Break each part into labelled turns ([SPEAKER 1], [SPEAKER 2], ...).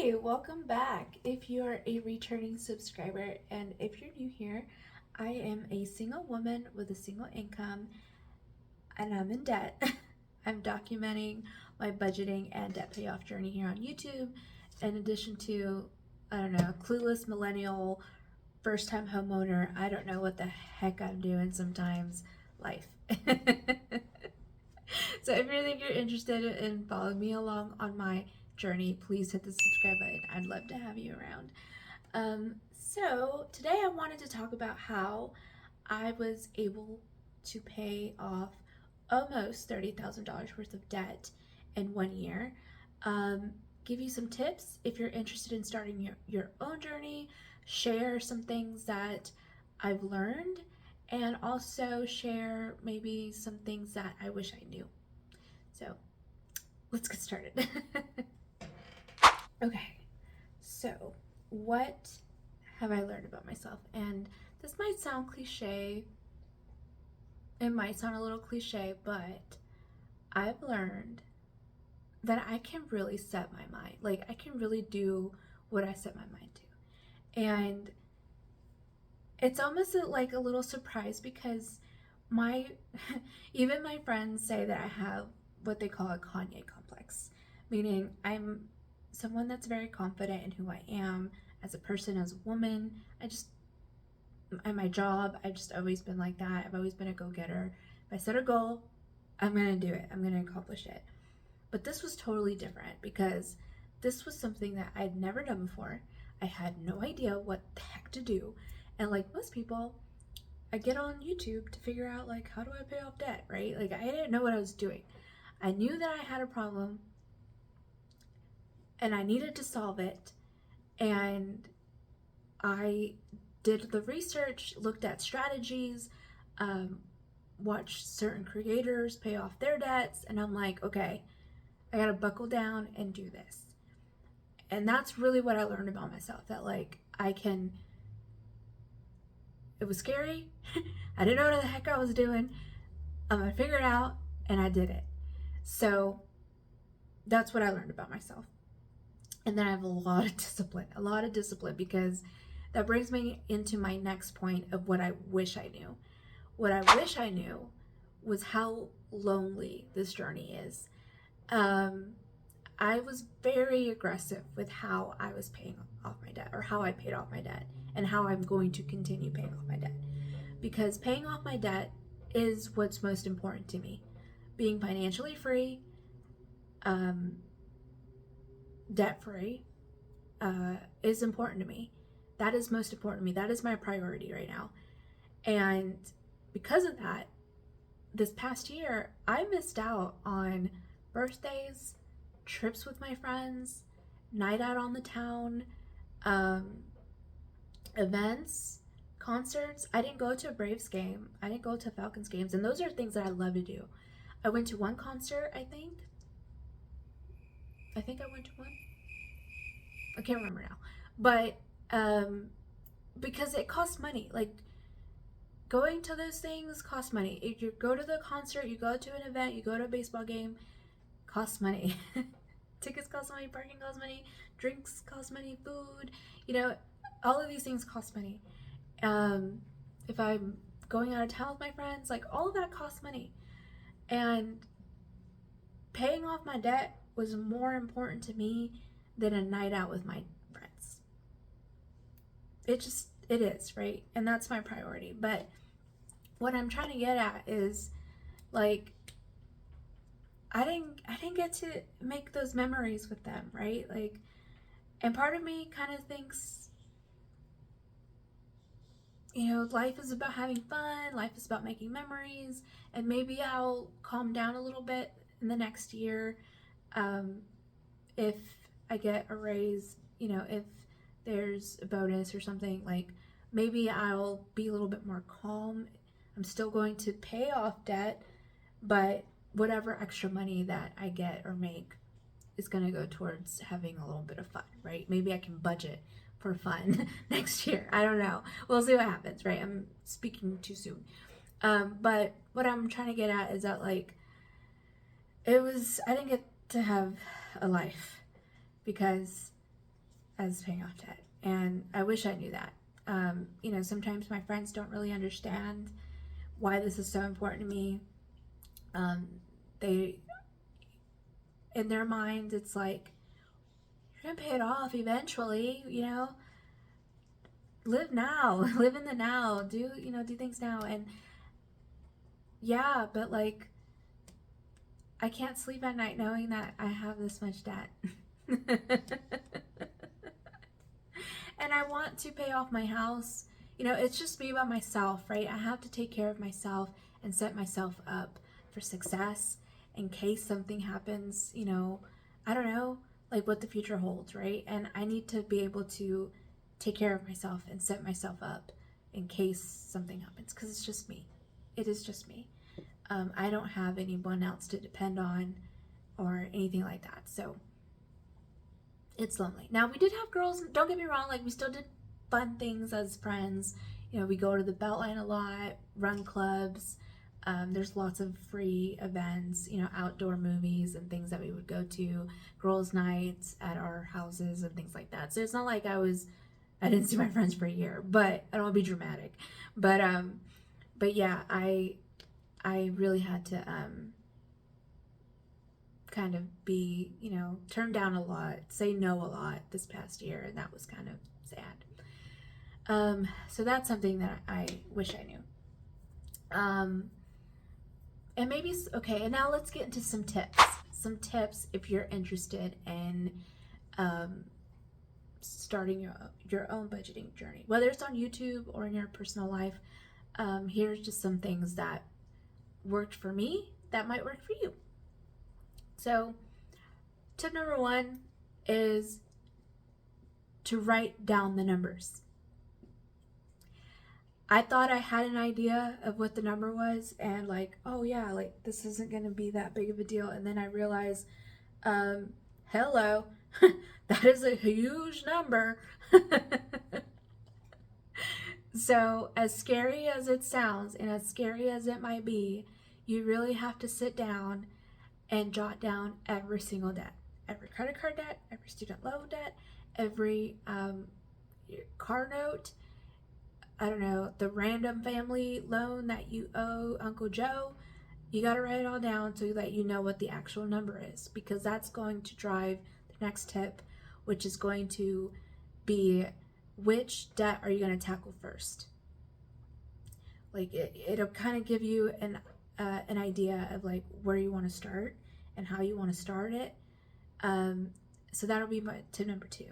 [SPEAKER 1] Hey, welcome back. If you're a returning subscriber and if you're new here, I am a single woman with a single income and I'm in debt. I'm documenting my budgeting and debt payoff journey here on YouTube, in addition to, I don't know, clueless millennial, first time homeowner. I don't know what the heck I'm doing sometimes. Life. So if you think you're interested in following me along on my journey, please hit the subscribe button. I'd love to have you around. So today I wanted to talk about how I was able to pay off almost $30,000 worth of debt in 1 year. Um, give you some tips if you're interested in starting your own journey, share some things that I've learned, and also share maybe some things that I wish I knew. So let's get started. Okay, so what have I learned about myself? And this might sound cliche, it might sound a little cliche, but I've learned that I can really set my mind. Like, I can really do what I set my mind to. And it's almost like a little surprise because my even my friends say that I have what they call a Kanye complex, meaning I'm someone that's very confident in who I am as a person, as a woman. At my job, I've just always been like that. I've always been a go-getter. If I set a goal, I'm gonna do it. I'm gonna accomplish it. But this was totally different because this was something that I'd never done before. I had no idea what the heck to do. And like most people, I get on YouTube to figure out like how do I pay off debt, right? Like I didn't know what I was doing. I knew that I had a problem and I needed to solve it. And I did the research, looked at strategies, um, watched certain creators pay off their debts, and I'm like, okay, I gotta buckle down and do this. And that's really what I learned about myself, that like I can, it was scary. I didn't know what the heck I was doing. I figured it out and I did it. So that's what I learned about myself. And then I have a lot of discipline, because that brings me into my next point of what I wish I knew. What I wish I knew was how lonely this journey is. I was very aggressive with how I was paying off my debt, or how I paid off my debt, and how I'm going to continue paying off my debt. Because paying off my debt is what's most important to me. Being financially free, um, debt free, is important to me. That is most important to me. That is my priority right now. And because of that, this past year, I missed out on birthdays, trips with my friends, night out on the town, um, events, concerts. I didn't go to a Braves game. I didn't go to Falcons games. And those are things that I love to do. I went to one concert, I think. I went to one. I can't remember now. But because it costs money. Like, going to those things costs money. If you go to the concert, you go to an event, you go to a baseball game, costs money. Tickets cost money, parking costs money, drinks cost money, food, all of these things cost money. If I'm going out of town with my friends, like all of that costs money. And paying off my debt was more important to me than a night out with my friends. It is, right? And that's my priority. But what I'm trying to get at is, like, I didn't get to make those memories with them, right? Like, and part of me kind of thinks, life is about having fun, life is about making memories, and maybe I'll calm down a little bit in the next year, if I get a raise, if there's a bonus or something, like maybe I'll be a little bit more calm. I'm still going to pay off debt, but whatever extra money that I get or make is going to go towards having a little bit of fun, right? Maybe I can budget for fun next year. I don't know. We'll see what happens, right? I'm speaking too soon. But what I'm trying to get at is that, like, I didn't get to have a life because as paying off debt. And I wish I knew that. Sometimes my friends don't really understand why this is so important to me. They, in their minds, it's like, you're gonna pay it off eventually, live now, live in the now, do things now. And yeah, but like, I can't sleep at night knowing that I have this much debt. And I want to pay off my house. It's just me by myself, right? I have to take care of myself and set myself up for success in case something happens, I don't know, like what the future holds, right? And I need to be able to take care of myself and set myself up in case something happens, because it's just me. It is just me. I don't have anyone else to depend on or anything like that. So it's lonely. Now, we did have girls, don't get me wrong, like we still did fun things as friends. We go to the Beltline a lot, run clubs. There's lots of free events, outdoor movies and things that we would go to, girls' nights at our houses and things like that. So it's not like I didn't see my friends for a year, but I don't want to be dramatic. But yeah, I really had to kind of be, turned down a lot, say no a lot this past year, and that was kind of sad. So that's something that I wish I knew. And maybe, okay, and now let's get into some tips. Some tips if you're interested in starting your own budgeting journey, whether it's on YouTube or in your personal life. Here's just some things that worked for me that might work for you. So tip number 1 is to write down the numbers. I thought I had an idea of what the number was, and like, oh yeah, like this isn't going to be that big of a deal. And then I realized, hello, that is a huge number. So as scary as it sounds and as scary as it might be, you really have to sit down and jot down every single debt, every credit card debt, every student loan debt, every car note, I don't know, the random family loan that you owe Uncle Joe. You got to write it all down so that you know what the actual number is, because that's going to drive the next tip, which is going to be, which debt are you going to tackle first? Like it'll kind of give you an idea of like where you want to start and how you want to start it. So that'll be my tip number 2.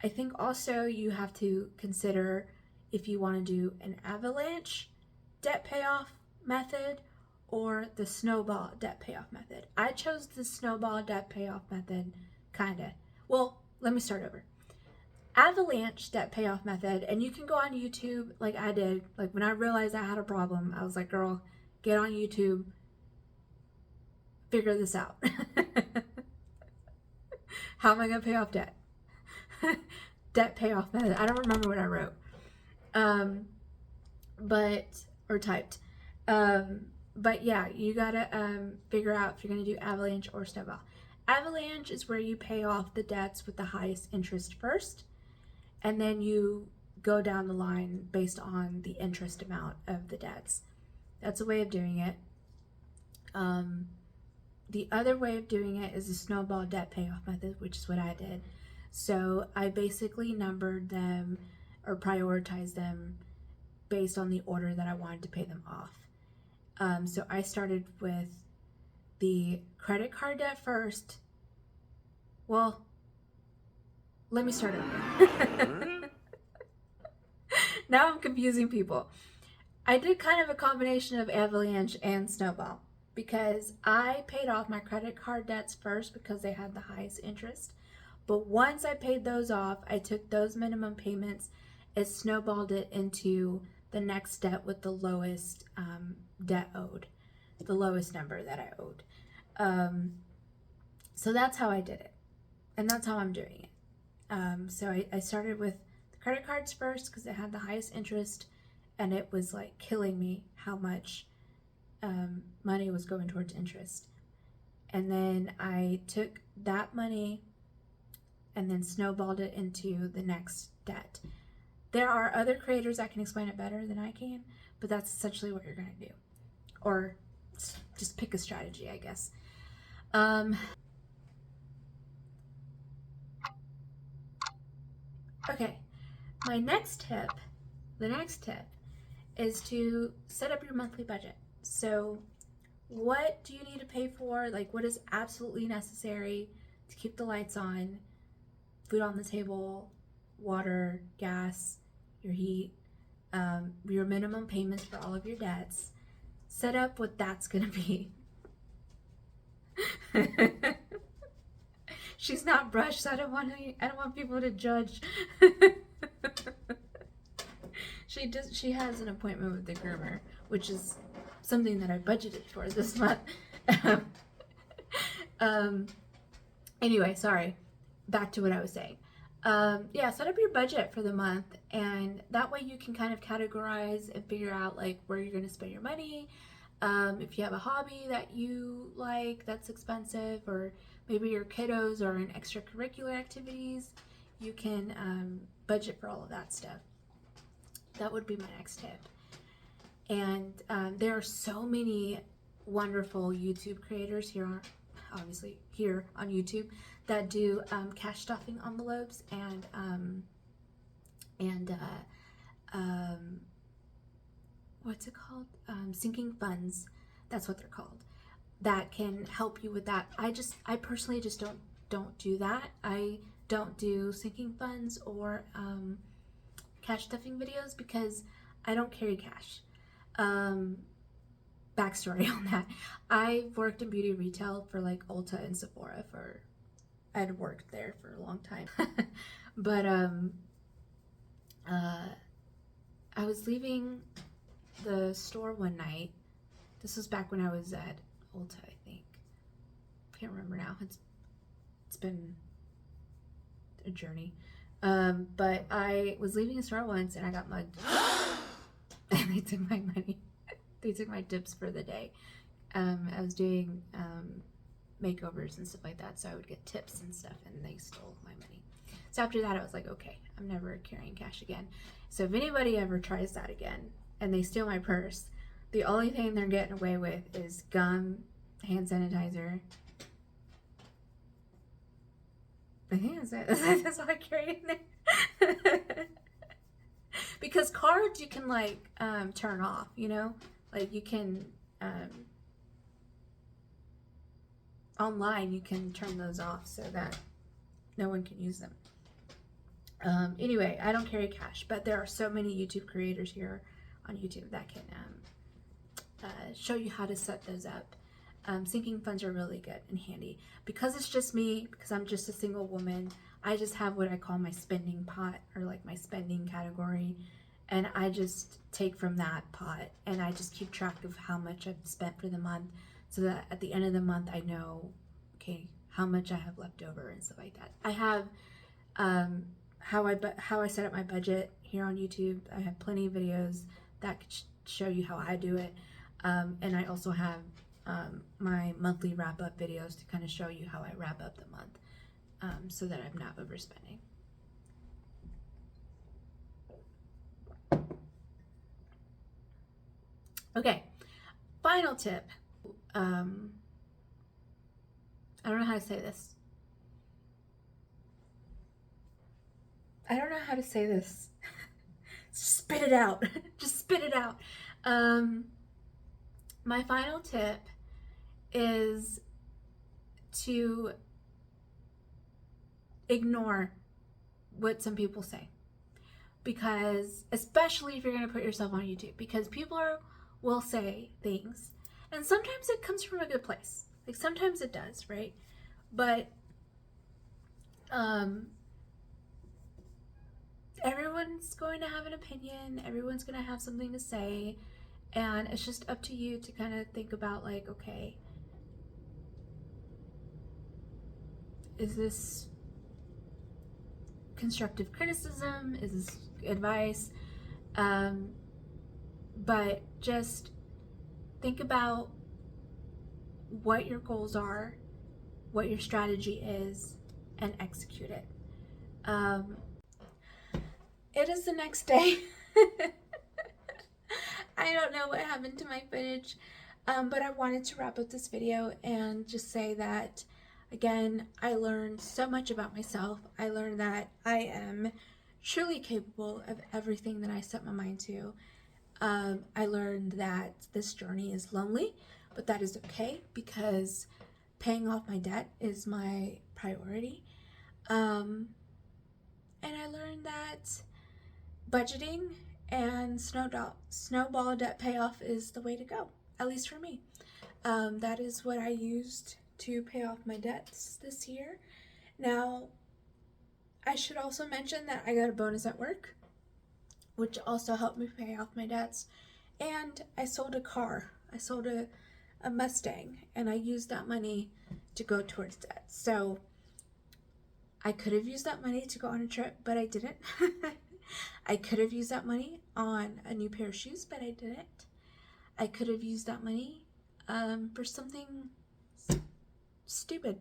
[SPEAKER 1] I think also you have to consider if you want to do an avalanche debt payoff method or the snowball debt payoff method. I chose the snowball debt payoff method, kinda. Well, let me start over. Avalanche debt payoff method, and you can go on YouTube like I did. Like when I realized I had a problem, I was like, girl, get on YouTube, figure this out. How am I going to pay off debt? Debt payoff method. I don't remember what I wrote. Or typed. But yeah, you gotta figure out if you're gonna do avalanche or snowball. Avalanche is where you pay off the debts with the highest interest first, and then you go down the line based on the interest amount of the debts. That's a way of doing it. The other way of doing it is the snowball debt payoff method, which is what I did. So I basically numbered them or prioritized them based on the order that I wanted to pay them off. So I started with the credit card debt first. Well, let me start over. Now I'm confusing people. I did kind of a combination of avalanche and snowball because I paid off my credit card debts first because they had the highest interest. But once I paid those off, I took those minimum payments and snowballed it into the next debt with the lowest debt owed, the lowest number that I owed. So that's how I did it, and that's how I'm doing it. So I started with the credit cards first because it had the highest interest, and it was like killing me how much money was going towards interest. And then I took that money and then snowballed it into the next debt. There are other creators that can explain it better than I can, but that's essentially what you're going to do. Or just pick a strategy, I guess. Okay, the next tip is to set up your monthly budget. So what do you need to pay for? Like, what is absolutely necessary to keep the lights on, food on the table, water, gas, your heat, your minimum payments for all of your debts. Set up what that's gonna be. She's not brushed, so I don't want people to judge. She has an appointment with the groomer, which is something that I budgeted for this month. Anyway, sorry. Back to what I was saying. Yeah, set up your budget for the month, and that way you can kind of categorize and figure out like where you're going to spend your money. If you have a hobby that you like that's expensive, or maybe your kiddos are in extracurricular activities, you can budget for all of that stuff. That would be my next tip. And there are so many wonderful YouTube creators obviously here on YouTube, that do cash stuffing envelopes and what's it called? Sinking funds. That's what they're called. That can help you with that. I personally just don't do that. I don't do sinking funds or cash stuffing videos because I don't carry cash. Backstory on that. I've worked in beauty retail for like Ulta and Sephora I'd worked there for a long time. But I was leaving the store one night. This was back when I was at Ulta, I think. Can't remember now. It's been a journey. But I was leaving a store once and I got mugged. And they took my money. They took my tips for the day. I was doing makeovers and stuff like that, so I would get tips and stuff, and they stole my money. So after that, I was like, okay, I'm never carrying cash again. So if anybody ever tries that again and they steal my purse, the only thing they're getting away with is gum, hand sanitizer. I think that's it. That's all I carry in there. Because cards you can like turn off, you know? Like you can online you can turn those off so that no one can use them. Anyway, I don't carry cash, but there are so many YouTube creators here on YouTube that can show you how to set those up. Sinking funds are really good and handy. Because it's just me, because I'm just a single woman, I just have what I call my spending pot, or like my spending category, and I just take from that pot and I just keep track of how much I've spent for the month, so that at the end of the month I know, okay, how much I have left over and stuff like that. I have how I set up my budget here on YouTube. I have plenty of videos that could show you how I do it, and I also have my monthly wrap-up videos to kind of show you how I wrap up the month, so that I'm not overspending. Okay, final tip. I don't know how to say this. Spit it out. Just spit it out. My final tip is to ignore what some people say. Because, especially if you're going to put yourself on YouTube, because people will say things, and sometimes it comes from a good place. Like sometimes it does, right? But everyone's going to have an opinion, everyone's going to have something to say, and it's just up to you to kind of think about like, okay, is this constructive criticism? Is this advice? But just think about what your goals are, what your strategy is, and execute it. Um, it is the next day. I don't know what happened to my footage, but I wanted to wrap up this video and just say that, again, I learned so much about myself. I learned that I am truly capable of everything that I set my mind to. I learned that this journey is lonely, but that is okay because paying off my debt is my priority. And I learned that budgeting and snowball debt payoff is the way to go, at least for me. That is what I used to pay off my debts this year. Now, I should also mention that I got a bonus at work, which also helped me pay off my debts. And I sold a car. I sold a Mustang, and I used that money to go towards debt. So I could have used that money to go on a trip, but I didn't. I could have used that money on a new pair of shoes, but I didn't. I could have used that money for something stupid,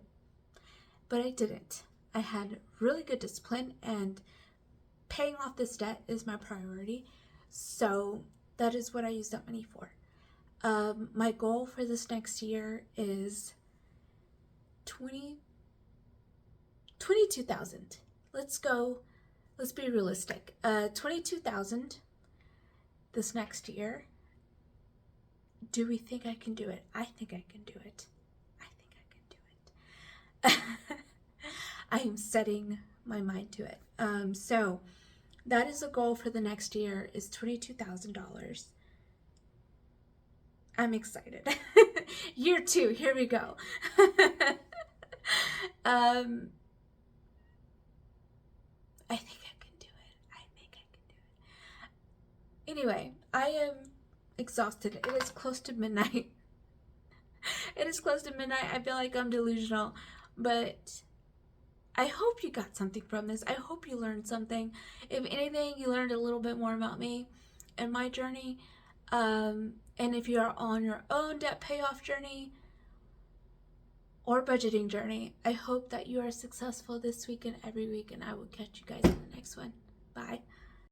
[SPEAKER 1] but I didn't. I had really good discipline, and paying off this debt is my priority. So that is what I use that money for. My goal for this next year is 22,000. Let's be realistic. 22,000 this next year. Do we think I can do it? I think I can do it. I think I can do it. I am setting my mind to it. So that is the goal for the next year, is $22,000. I'm excited. Year 2, here we go. I think I can do it. I think I can do it. Anyway, I am exhausted. It is close to midnight. It is close to midnight. I feel like I'm delusional, but I hope you got something from this. I hope you learned something. If anything, you learned a little bit more about me and my journey. And if you are on your own debt payoff journey or budgeting journey, I hope that you are successful this week and every week, and I will catch you guys in the next one. Bye.